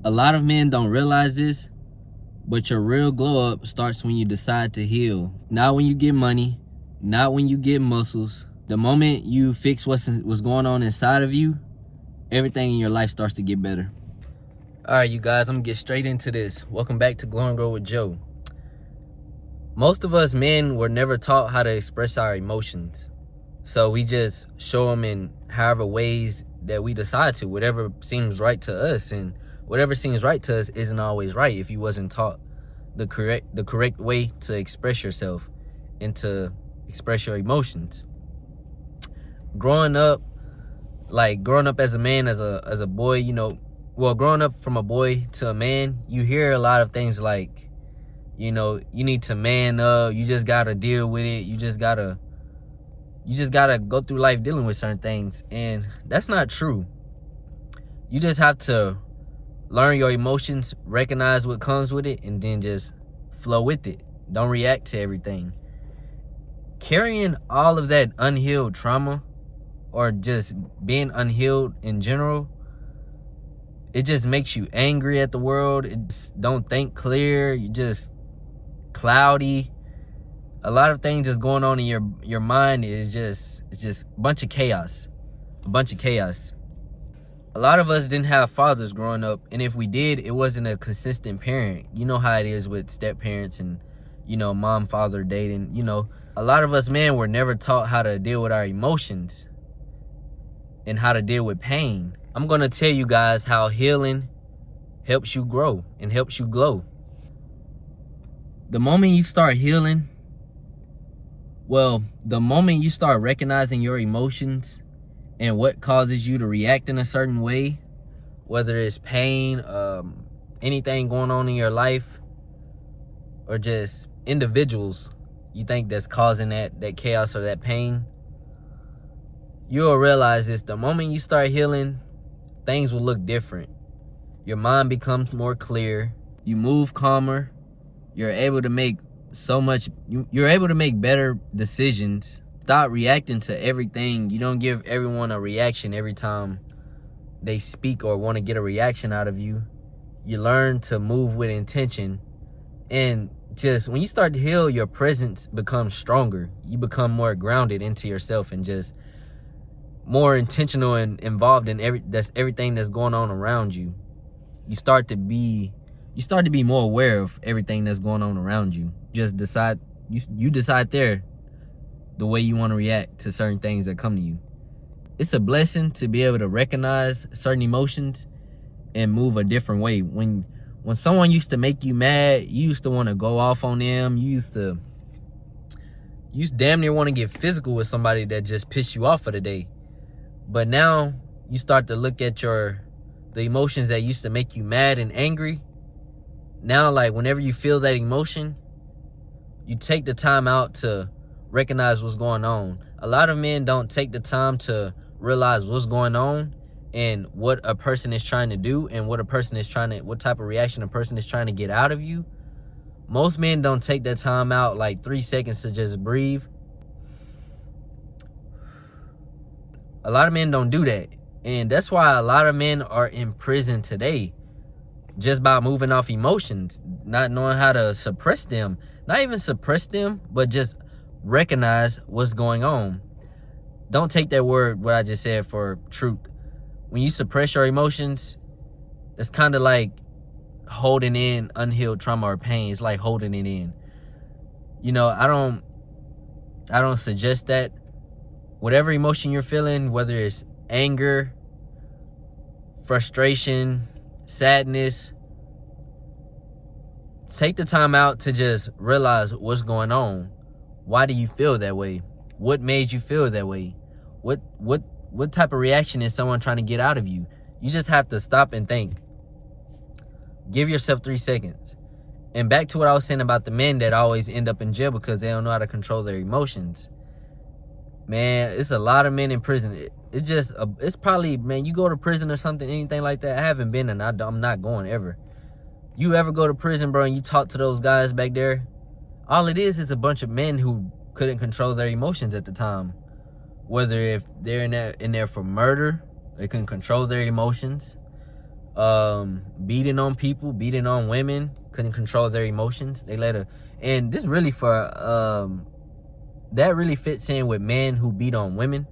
A lot of men don't realize this, but your real glow up starts when you decide to heal. Not when you get money, not when you get muscles. The moment you fix what's going on inside of you, everything in your life starts to get better. All right, you guys, I'm gonna get straight into this. Welcome back to Glow and Grow with Joe. Most of us men were never taught how to express our emotions. So we just show them in however ways that we decide to, whatever seems right to us. And whatever seems right to us isn't always right if you wasn't taught the correct way to express yourself and to express your emotions. Growing up as a man, as a boy, growing up from a boy to a man, you hear a lot of things like, you need to man up, you just gotta deal with it, you just gotta go through life dealing with certain things. And that's not true. You just have to learn your emotions, recognize what comes with it, and then just flow with it. Don't react to everything. Carrying all of that unhealed trauma, or just being unhealed in general, it just makes you angry at the world. It just don't think clear. You just cloudy. A lot of things just going on in your mind is just a bunch of chaos. A lot of us didn't have fathers growing up, and if we did, it wasn't a consistent parent. You know how it is with step parents and, mom, father dating. A lot of us men were never taught how to deal with our emotions and how to deal with pain. I'm going to tell you guys how healing helps you grow and helps you glow. The moment you start healing, the moment you start recognizing your emotions and what causes you to react in a certain way, whether it's pain, anything going on in your life, or just individuals you think that's causing that chaos or that pain, you'll realize this. The moment you start healing, things will look different. Your mind becomes more clear. You move calmer. You're able to make you're able to make better decisions. Stop reacting to everything. You don't give everyone a reaction every time they speak or want to get a reaction out of you. You learn to move with intention. And just when you start to heal, your presence becomes stronger. You become more grounded into yourself and just more intentional and involved in everything that's going on around you. You start to be more aware of everything that's going on around you. Just decide there the way you want to react to certain things that come to you. It's a blessing to be able to recognize certain emotions and move a different way. When someone used to make you mad, you used to want to go off on them. You used to damn near want to get physical with somebody that just pissed you off for the day. But now you start to look at the emotions that used to make you mad and angry. Now, like, whenever you feel that emotion, you take the time out to recognize what's going on. A lot of men don't take the time to realize what's going on and what a person is trying to do and what type of reaction a person is trying to get out of you. Most men don't take that time out, like 3 seconds, to just breathe. A lot of men don't do that. And that's why a lot of men are in prison today, just by moving off emotions, not knowing how to suppress them. Not even suppress them, but just recognize what's going on. Don't take that word, what I just said, for truth. When you suppress your emotions, it's kind of like holding in unhealed trauma or pain. It's like holding it in. I don't suggest that. Whatever emotion you're feeling, whether it's anger, frustration, sadness, take the time out to just realize what's going on. Why do you feel that way? What made you feel that way? What type of reaction is someone trying to get out of you? You just have to stop and think. Give yourself 3 seconds. And back to what I was saying about the men that always end up in jail because they don't know how to control their emotions. Man, it's a lot of men in prison. It's probably, man, you go to prison or something, anything like that. I haven't been, and I'm not going ever. You ever go to prison, bro, and you talk to those guys back there? All it is a bunch of men who couldn't control their emotions at the time. Whether if they're in there for murder, they couldn't control their emotions. beating on people, beating on women, couldn't control their emotions. They let her, and this really that really fits in with men who beat on women.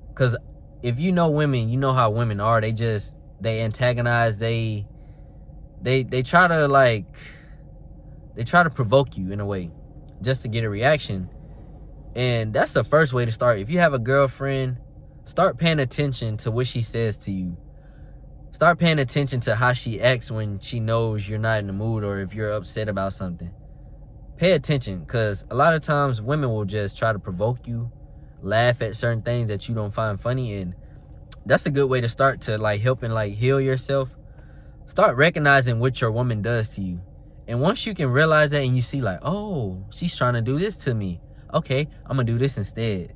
Because if you know women, you know how women are. They antagonize, they try to they try to provoke you in a way just to get a reaction. And that's the first way to start. If you have a girlfriend, start paying attention to what she says to you. Start paying attention to how she acts when she knows you're not in the mood or if you're upset about something. Pay attention, because a lot of times women will just try to provoke you, laugh at certain things that you don't find funny, and that's a good way to start to help and heal yourself. Start recognizing what your woman does to you. And once you can realize that and you see oh, she's trying to do this to me. Okay, I'm gonna do this instead.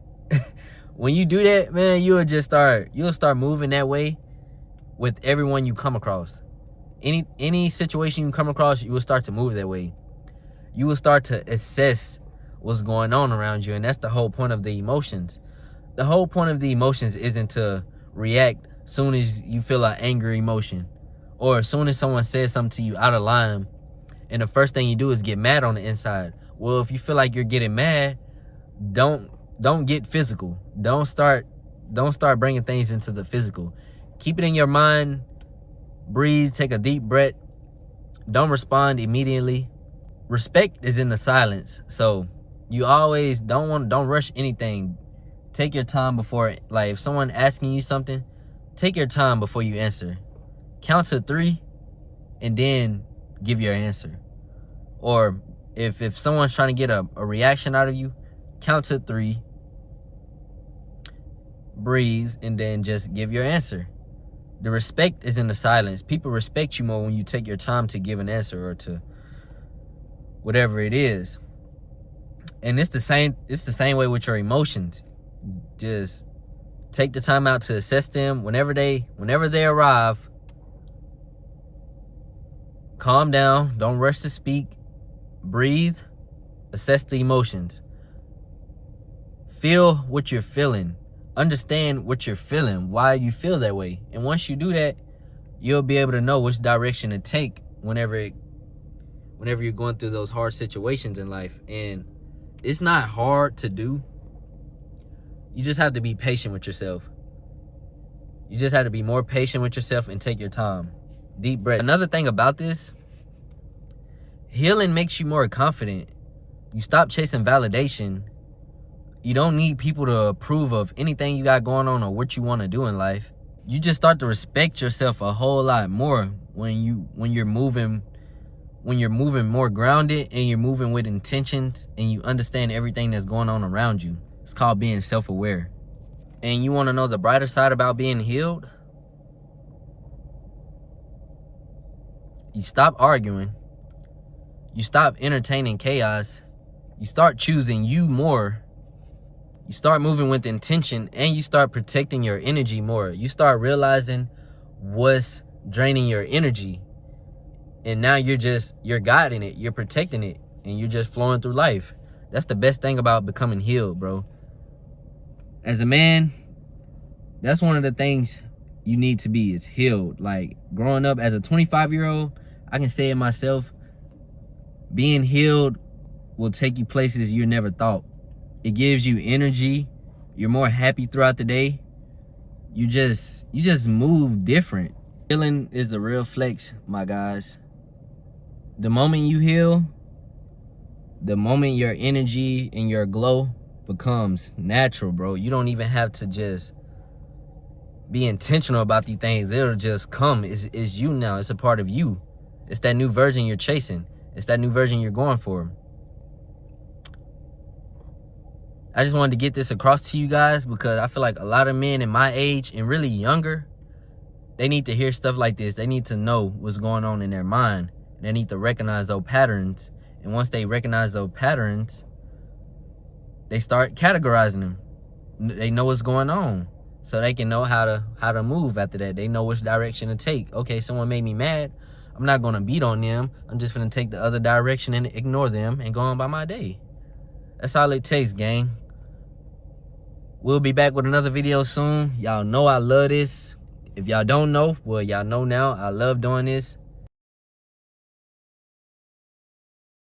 When you do that, man, you'll start moving that way with everyone you come across. Any situation you come across, you will start to move that way. You will start to assess what's going on around you, and that's the whole point of the emotions. The whole point of the emotions isn't to react soon as you feel an angry emotion, or as soon as someone says something to you out of line, and the first thing you do is get mad on the inside. Well, if you feel like you're getting mad, don't get physical. Don't start bringing things into the physical. Keep it in your mind. Breathe, take a deep breath. Don't respond immediately. Respect is in the silence. So you always don't rush anything. Take your time before, if someone asking you something, take your time before you answer. Count to 3 and then give your answer. Or if someone's trying to get a reaction out of you, count to 3, breathe, and then just give your answer. The respect is in the silence. People respect you more when you take your time to give an answer or to whatever it is. And it's the same way with your emotions. Just take the time out to assess them. Whenever they arrive, calm down. Don't rush to speak. Breathe. Assess the emotions. Feel what you're feeling. Understand what you're feeling, why you feel that way. And once you do that, you'll be able to know which direction to take whenever you're going through those hard situations in life. And it's not hard to do. You just have to be patient with yourself. You just have to be more patient with yourself and take your time. Deep breath. Another thing about this, healing makes you more confident. You stop chasing validation. You don't need people to approve of anything you got going on or what you want to do in life. You just start to respect yourself a whole lot more when you're moving more grounded and you're moving with intentions and you understand everything that's going on around you. It's called being self-aware. And you want to know the brighter side about being healed? You stop arguing. You stop entertaining chaos. You start choosing you more. You start moving with intention, and you start protecting your energy more. You start realizing what's draining your energy. And now you're guiding it, you're protecting it, and you're just flowing through life. That's the best thing about becoming healed, bro. As a man, that's one of the things you need to be, is healed. Growing up as a 25-year-old, I can say it myself, being healed will take you places you never thought. It gives you energy. You're more happy throughout the day. You just move different. Healing is the real flex, my guys. The moment you heal, the moment your energy and your glow becomes natural, bro. You don't even have to just be intentional about these things. It'll just come. It's you now. It's a part of you. It's that new version you're chasing. It's that new version you're going for. I just wanted to get this across to you guys because I feel like a lot of men in my age and really younger, they need to hear stuff like this. They need to know what's going on in their mind. They need to recognize those patterns. And once they recognize those patterns, they start categorizing them. They know what's going on, so they can know how to move after that. They know which direction to take. Okay, someone made me mad. I'm not going to beat on them. I'm just going to take the other direction and ignore them and go on by my day. That's all it takes, gang. We'll be back with another video soon. Y'all know I love this. If y'all don't know, well, y'all know now. I love doing this.